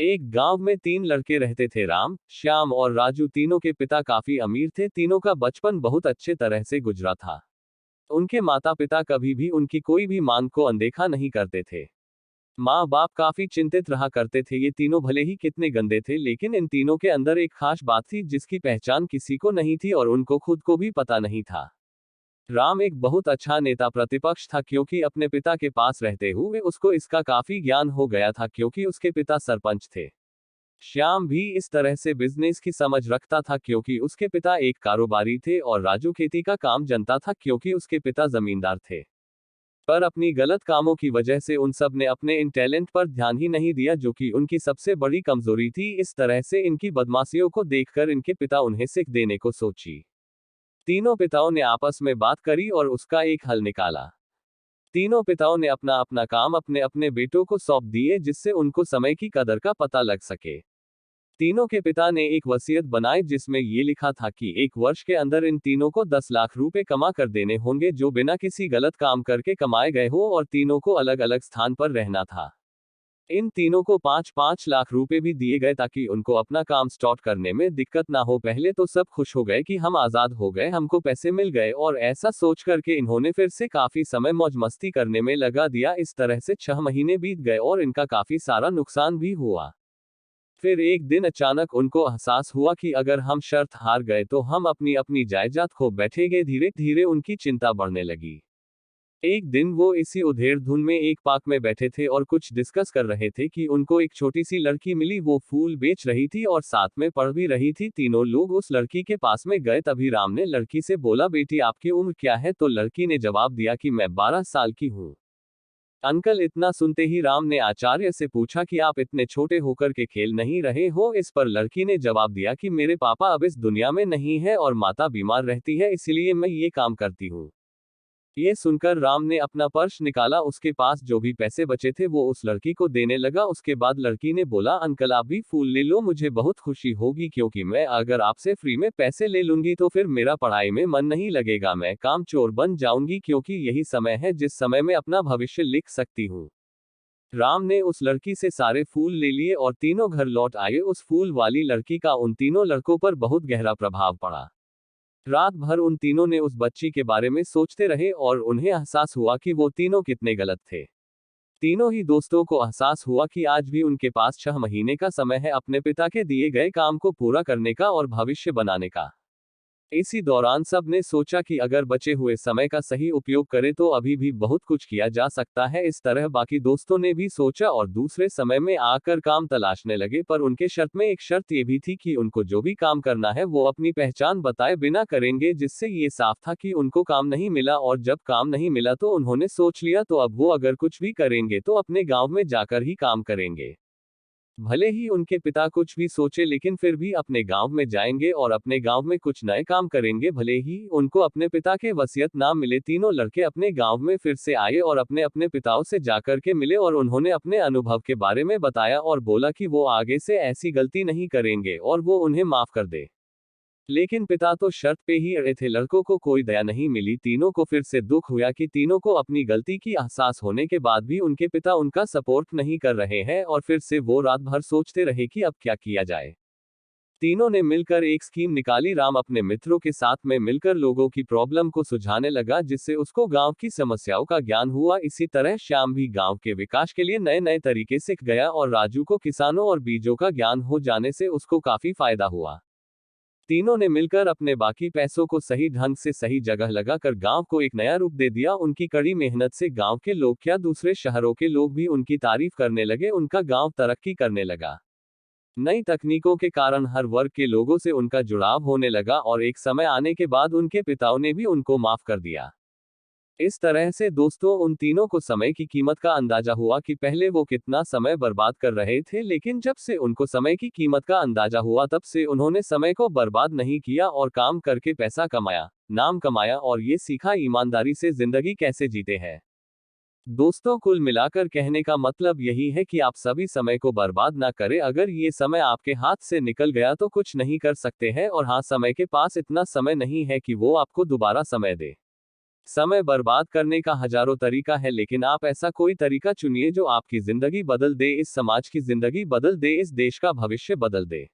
एक गांव में तीन लड़के रहते थे, राम, श्याम और राजू। तीनों के पिता काफी अमीर थे। तीनों का बचपन बहुत अच्छे तरह से गुजरा था। उनके माता पिता कभी भी उनकी कोई भी मांग को अनदेखा नहीं करते थे। माँ बाप काफी चिंतित रहा करते थे। ये तीनों भले ही कितने गंदे थे, लेकिन इन तीनों के अंदर एक खास बात थी जिसकी पहचान किसी को नहीं थी और उनको खुद को भी पता नहीं था। राम एक बहुत अच्छा नेता प्रतिपक्ष था, क्योंकि अपने पिता के पास रहते हुए उसको इसका काफी ज्ञान हो गया था, क्योंकि उसके पिता सरपंच थे। श्याम भी इस तरह से बिजनेस की समझ रखता था, क्योंकि उसके पिता एक कारोबारी थे, और राजू खेती का काम जानता था, क्योंकि उसके पिता जमींदार थे। पर अपनी गलत कामों की वजह से उन सब ने अपने इन टैलेंट पर ध्यान ही नहीं दिया, जो कि उनकी सबसे बड़ी कमजोरी थी। इस तरह से इनकी बदमाशियों को देखकर इनके पिता उन्हें सीख देने को सोची। तीनों पिताओं ने आपस में बात करी और उसका एक हल निकाला। तीनों पिताओं ने अपना अपना काम अपने अपने बेटों को सौंप दिए, जिससे उनको समय की कदर का पता लग सके। तीनों के पिता ने एक वसीयत बनाई, जिसमें ये लिखा था कि 1 वर्ष के अंदर इन तीनों को 10 लाख रुपए कमा कर देने होंगे, जो बिना किसी गलत काम करके कमाए गए हो, और तीनों को अलग अलग स्थान पर रहना था। इन तीनों को 5-5 लाख रुपए भी दिए गए, ताकि उनको अपना काम स्टार्ट करने में दिक्कत ना हो। पहले तो सब खुश हो गए कि हम आजाद हो गए, हमको पैसे मिल गए, और ऐसा सोच करके इन्होंने फिर से काफी समय मौज मस्ती करने में लगा दिया। इस तरह से 6 महीने बीत गए और इनका काफी सारा नुकसान भी हुआ। फिर एक दिन अचानक उनको एहसास हुआ कि अगर हम शर्त हार गए तो हम अपनी अपनी जायदाद खो बैठेंगे। धीरे धीरे उनकी चिंता बढ़ने लगी। एक दिन वो इसी उधेड़ धुन में एक पार्क में बैठे थे और कुछ डिस्कस कर रहे थे कि उनको एक छोटी सी लड़की मिली। वो फूल बेच रही थी और साथ में पढ़ भी रही थी। तीनों लोग उस लड़की के पास में गए। तभी राम ने लड़की से बोला, बेटी आपकी उम्र क्या है? तो लड़की ने जवाब दिया कि मैं 12 साल की हूँ। अंकल, इतना सुनते ही राम ने आचार्य से पूछा कि आप इतने छोटे होकर के खेल नहीं रहे हो? इस पर लड़की ने जवाब दिया कि मेरे पापा अब इस दुनिया में नहीं है और माता बीमार रहती है, इसलिए मैं ये काम करती हूँ। ये सुनकर राम ने अपना पर्स निकाला। उसके पास जो भी पैसे बचे थे वो उस लड़की को देने लगा। उसके बाद लड़की ने बोला, अंकल आप भी फूल ले लो, मुझे बहुत खुशी होगी, क्योंकि मैं अगर आपसे फ्री में पैसे ले लूंगी तो फिर मेरा पढ़ाई में मन नहीं लगेगा, मैं काम चोर बन जाऊंगी, क्योंकि यही समय है जिस समय मैं अपना भविष्य लिख सकती हूँ। राम ने उस लड़की से सारे फूल ले लिए और तीनों घर लौट आए। उस फूल वाली लड़की का उन तीनों लड़कों पर बहुत गहरा प्रभाव पड़ा। रात भर उन तीनों ने उस बच्ची के बारे में सोचते रहे और उन्हें एहसास हुआ कि वो तीनों कितने गलत थे। तीनों ही दोस्तों को एहसास हुआ कि आज भी उनके पास 6 महीने का समय है अपने पिता के दिए गए काम को पूरा करने का और भविष्य बनाने का। इसी दौरान सब ने सोचा कि अगर बचे हुए समय का सही उपयोग करें तो अभी भी बहुत कुछ किया जा सकता है। इस तरह बाकी दोस्तों ने भी सोचा और दूसरे समय में आकर काम तलाशने लगे। पर उनके शर्त में एक शर्त ये भी थी कि उनको जो भी काम करना है वो अपनी पहचान बताए बिना करेंगे, जिससे ये साफ था कि उनको काम नहीं मिला। और जब काम नहीं मिला तो उन्होंने सोच लिया तो अब वो अगर कुछ भी करेंगे तो अपने गांव में जाकर ही काम करेंगे। भले ही उनके पिता कुछ भी सोचे, लेकिन फिर भी अपने गांव में जाएंगे और अपने गांव में कुछ नए काम करेंगे, भले ही उनको अपने पिता के वसीयत ना मिले। तीनों लड़के अपने गांव में फिर से आए और अपने अपने पिताओं से जाकर के मिले और उन्होंने अपने अनुभव के बारे में बताया और बोला कि वो आगे से ऐसी गलती नहीं करेंगे और वो उन्हें माफ कर दे। लेकिन पिता तो शर्त पे ही अड़े थे। लड़कों को कोई दया नहीं मिली। तीनों को फिर से दुख हुआ कि तीनों को अपनी गलती की एहसास होने के बाद भी उनके पिता उनका सपोर्ट नहीं कर रहे हैं, और फिर से वो रात भर सोचते रहे कि अब क्या किया जाए। तीनों ने मिलकर एक स्कीम निकाली। राम अपने मित्रों के साथ में मिलकर लोगों की प्रॉब्लम को सुलझाने लगा, जिससे उसको गांव की समस्याओं का ज्ञान हुआ। इसी तरह श्याम भी गांव के विकास के लिए नए नए तरीके सीख गया और राजू को किसानों और बीजों का ज्ञान हो जाने से उसको काफी फायदा हुआ। तीनों ने मिलकर अपने बाकी पैसों को सही ढंग से सही जगह लगाकर गांव को एक नया रूप दे दिया। उनकी कड़ी मेहनत से गांव के लोग क्या, दूसरे शहरों के लोग भी उनकी तारीफ करने लगे। उनका गांव तरक्की करने लगा। नई तकनीकों के कारण हर वर्ग के लोगों से उनका जुड़ाव होने लगा और एक समय आने के बाद उनके पिताओं ने भी उनको माफ कर दिया। इस तरह से दोस्तों, उन तीनों को समय की कीमत का अंदाजा हुआ कि पहले वो कितना समय बर्बाद कर रहे थे, लेकिन जब से उनको समय की कीमत का अंदाजा हुआ तब से उन्होंने समय को बर्बाद नहीं किया और काम करके पैसा कमाया, नाम कमाया और ये सीखा ईमानदारी से जिंदगी कैसे जीते हैं। दोस्तों, कुल मिलाकर कहने का मतलब यही है कि आप सभी समय को बर्बाद ना करें। अगर ये समय आपके हाथ से निकल गया तो कुछ नहीं कर सकते हैं, और हाँ, समय के पास इतना समय नहीं है कि वो आपको दोबारा समय दे। समय बर्बाद करने का हजारों तरीका है, लेकिन आप ऐसा कोई तरीका चुनिए जो आपकी जिंदगी बदल दे, इस समाज की जिंदगी बदल दे, इस देश का भविष्य बदल दे।